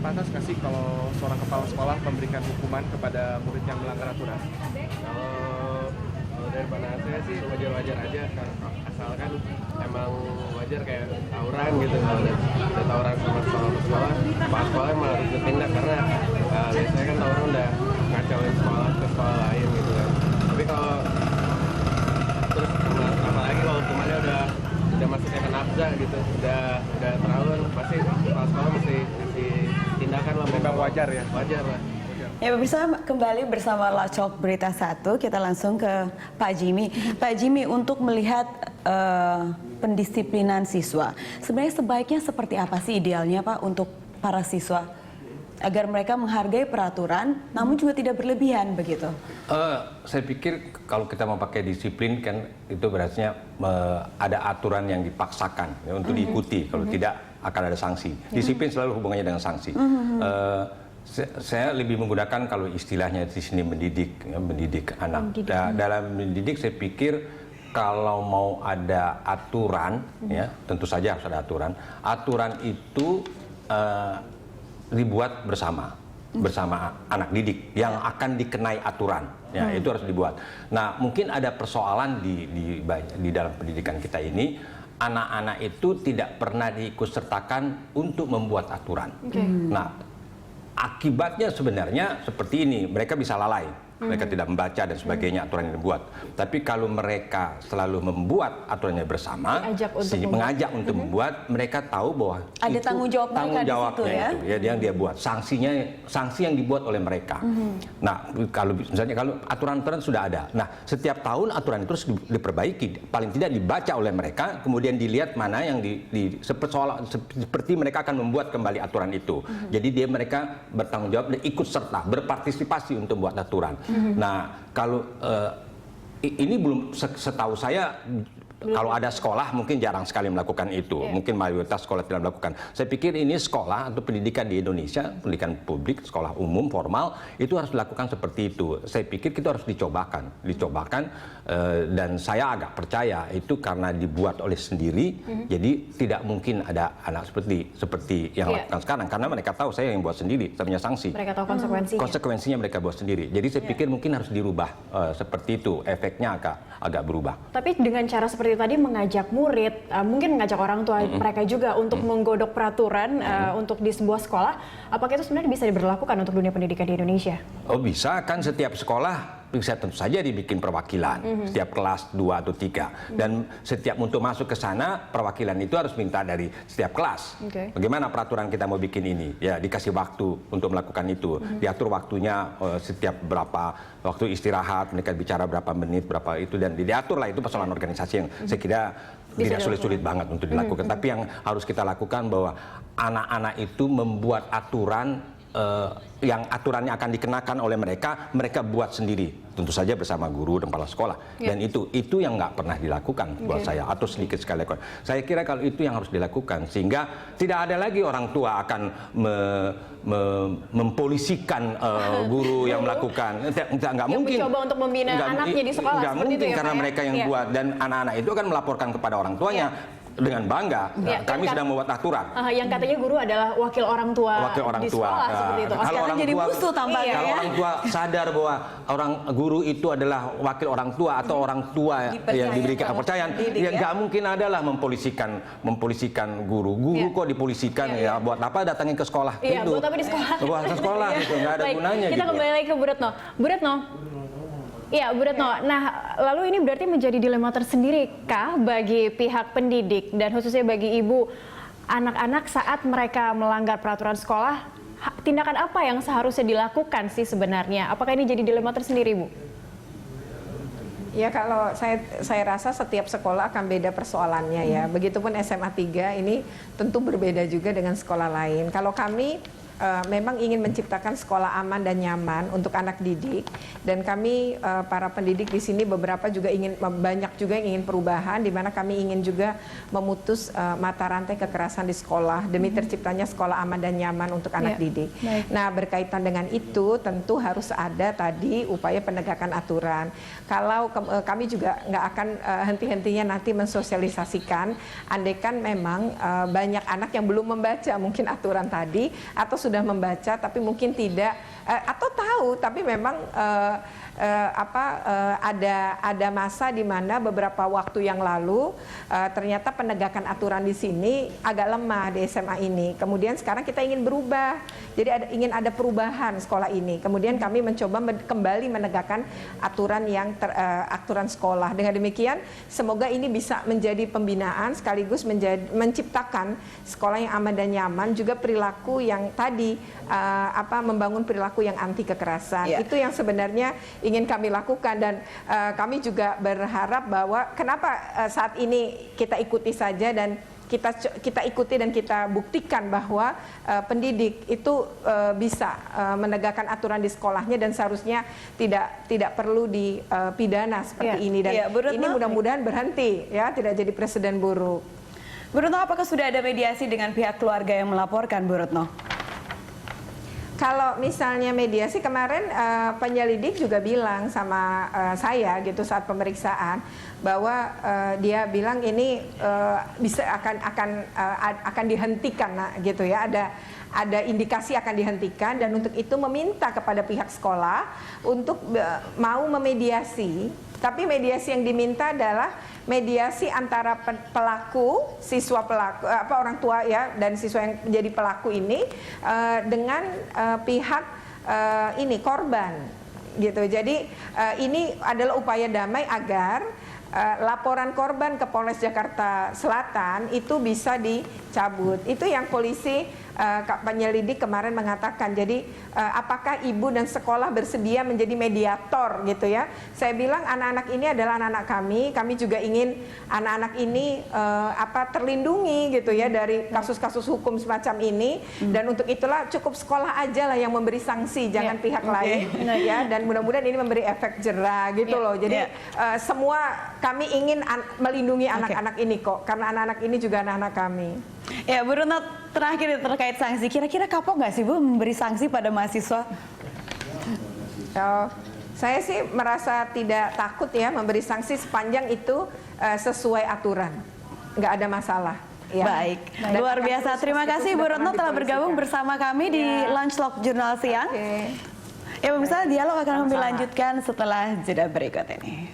pantas nggak sih kalau seorang kepala sekolah memberikan hukuman kepada murid yang melanggar aturan? Kalau dari pandangan saya sih wajar-wajar aja kan, asalkan emang wajar kayak tawuran gitu. Kalau ada tawuran sama sekolah, kepala sekolah emang harus ditindak karena biasanya kan tawuran udah ngacauin sekolah ke sekolah lain gitu kan. Tapi kalau terus apalagi kalau hukumannya udah masuknya ke nafza gitu, udah terlalu, pasti kepala sekolah mesti tindakan lah. Memang wajar ya? Wajar lah. Ya pemirsa, kembali bersama Lacok Berita 1, kita langsung ke Pak Jimmy. Pak Jimmy, untuk melihat pendisiplinan siswa, sebenarnya sebaiknya seperti apa sih idealnya Pak untuk para siswa? Agar mereka menghargai peraturan, namun juga tidak berlebihan begitu. Saya pikir kalau kita mau pakai disiplin kan itu berarti ada aturan yang dipaksakan ya, untuk diikuti. Kalau tidak akan ada sanksi. Disiplin selalu hubungannya dengan sanksi. Saya lebih menggunakan kalau istilahnya di sini mendidik, ya, mendidik anak. Dalam mendidik saya pikir kalau mau ada aturan, ya tentu saja harus ada aturan. Aturan itu dibuat bersama anak didik yang akan dikenai aturan, ya itu harus dibuat. Nah mungkin ada persoalan di dalam pendidikan kita ini, anak-anak itu tidak pernah diikutsertakan untuk membuat aturan. Nah akibatnya sebenarnya seperti ini, mereka bisa lalai. Mereka tidak membaca dan sebagainya aturan yang dibuat. Tapi kalau mereka selalu membuat aturannya bersama, mengajak untuk membuat, mereka tahu bahwa ada itu tanggung jawab tanggung jawabnya itu, ya? Yang dia buat, sanksi yang dibuat oleh mereka. Nah, kalau misalnya kalau aturan-aturan sudah ada, nah setiap tahun aturan itu harus diperbaiki, paling tidak dibaca oleh mereka, kemudian dilihat mana yang seperti mereka akan membuat kembali aturan itu. Jadi mereka bertanggung jawab dan ikut serta berpartisipasi untuk membuat aturan. Nah, kalau ini belum, setahu saya kalau ada sekolah mungkin jarang sekali melakukan itu. Mungkin mayoritas sekolah tidak melakukan. Saya pikir ini sekolah atau pendidikan di Indonesia, pendidikan publik, sekolah umum, formal, itu harus dilakukan seperti itu. Saya pikir itu harus dicobakan. Dan saya agak percaya itu karena dibuat oleh sendiri, jadi tidak mungkin ada anak seperti yang lakukan sekarang. Karena mereka tahu saya yang buat sendiri, saya punya sanksi. Mereka tahu konsekuensinya. Konsekuensinya mereka buat sendiri. Jadi saya pikir mungkin harus dirubah seperti itu, efeknya agak berubah. Tapi dengan cara seperti tadi mengajak murid, mungkin mengajak orang tua mereka juga untuk menggodok peraturan untuk di sebuah sekolah, apakah itu sebenarnya bisa diberlakukan untuk dunia pendidikan di Indonesia? Oh bisa, kan setiap sekolah bisa tentu saja dibikin perwakilan, setiap kelas 2 atau 3. Dan setiap untuk masuk ke sana, perwakilan itu harus minta dari setiap kelas. Bagaimana peraturan kita mau bikin ini? Ya dikasih waktu untuk melakukan itu. Diatur waktunya setiap berapa waktu istirahat, mereka bicara berapa menit, berapa itu. Dan diatur lah, itu persoalan organisasi yang saya kira tidak sulit-sulit banget untuk dilakukan. Tapi yang harus kita lakukan bahwa anak-anak itu membuat aturan yang aturannya akan dikenakan oleh mereka buat sendiri, tentu saja bersama guru dan kepala sekolah. Dan itu yang nggak pernah dilakukan buat saya, atau sedikit sekali. Saya kira kalau itu yang harus dilakukan, sehingga tidak ada lagi orang tua akan mempolisikan guru yang melakukan. Nggak mungkin. Mencoba untuk membina anaknya di sekolah. Nggak mungkin karena mereka yang buat, dan anak-anak itu akan melaporkan kepada orang tuanya. Dengan bangga, kami sedang membuat aturan. Yang katanya guru adalah wakil orang tua di sekolah, seperti itu. Kalau orang jadi musuh tampaknya. Kalau orang tua sadar bahwa orang guru itu adalah wakil orang tua atau orang tua yang diberikan kepercayaan, ya nggak mungkin adalah mempolisikan guru. Guru kok dipolisikan, ya buat apa datangin ke sekolah? Iya, buat apa di sekolah? Buat sekolah, gitu, nggak ada gunanya. Kita kembali lagi ke Bu Retno. Bu Retno. Iya, Bu Retno. Nah, lalu ini berarti menjadi dilema tersendiri kah bagi pihak pendidik dan khususnya bagi ibu anak-anak saat mereka melanggar peraturan sekolah? Tindakan apa yang seharusnya dilakukan sih sebenarnya? Apakah ini jadi dilema tersendiri, Bu? Ya, kalau saya rasa setiap sekolah akan beda persoalannya ya. Begitupun SMA 3 ini tentu berbeda juga dengan sekolah lain. Kalau kami memang ingin menciptakan sekolah aman dan nyaman untuk anak didik, dan kami para pendidik di sini beberapa juga banyak juga yang ingin perubahan, di mana kami ingin juga memutus mata rantai kekerasan di sekolah demi terciptanya sekolah aman dan nyaman untuk anak didik. Nah, berkaitan dengan itu tentu harus ada tadi upaya penegakan aturan. Kalau kami juga nggak akan henti-hentinya nanti mensosialisasikan, andaikan memang banyak anak yang belum membaca mungkin aturan tadi, atau sudah membaca tapi mungkin tidak atau tahu tapi memang ada masa di mana beberapa waktu yang lalu ternyata penegakan aturan di sini agak lemah di SMA ini. Kemudian sekarang kita ingin berubah, jadi ingin ada perubahan sekolah ini. Kemudian kami mencoba kembali menegakkan aturan aturan sekolah. Dengan demikian, semoga ini bisa menjadi pembinaan sekaligus menciptakan sekolah yang aman dan nyaman, juga perilaku yang tadi membangun perilaku yang anti kekerasan. Ya. Itu yang sebenarnya ingin kami lakukan, dan kami juga berharap bahwa kenapa saat ini kita ikuti saja dan kita ikuti dan kita buktikan bahwa pendidik itu bisa menegakkan aturan di sekolahnya dan seharusnya tidak perlu dipidana seperti ini, dan ini mudah-mudahan berhenti ya, tidak jadi presiden buruk. Bu Retno, apakah sudah ada mediasi dengan pihak keluarga yang melaporkan, Bu Retno? Kalau misalnya mediasi kemarin penyelidik juga bilang sama saya gitu saat pemeriksaan bahwa dia bilang ini bisa akan dihentikan gitu ya, ada indikasi akan dihentikan, dan untuk itu meminta kepada pihak sekolah untuk mau memediasi. Tapi mediasi yang diminta adalah mediasi antara pelaku, siswa pelaku, orang tua ya, dan siswa yang menjadi pelaku ini dengan pihak korban, gitu. Jadi ini adalah upaya damai agar laporan korban ke Polres Jakarta Selatan itu bisa dicabut. Itu yang polisi penyelidik kemarin mengatakan. Jadi apakah ibu dan sekolah bersedia menjadi mediator gitu ya? Saya bilang anak-anak ini adalah anak-anak kami juga ingin anak-anak ini terlindungi gitu ya dari kasus-kasus hukum semacam ini, dan untuk itulah cukup sekolah aja lah yang memberi sanksi, jangan pihak lain ya, dan mudah-mudahan ini memberi efek jera gitu loh. Jadi semua kami ingin melindungi anak-anak ini kok, karena anak-anak ini juga anak-anak kami. Ya, Bu Retno, terakhir terkait sanksi, kira-kira kapok nggak sih Bu memberi sanksi pada mahasiswa? Saya sih merasa tidak takut ya memberi sanksi sepanjang itu sesuai aturan, nggak ada masalah. Ya. Baik, luar biasa. Terima kasih Bu Retno telah bergabung bersama kami di Lunch Talk Jurnal Siang. Ya pemirsa, dialog akan kami lanjutkan setelah jeda berikut ini.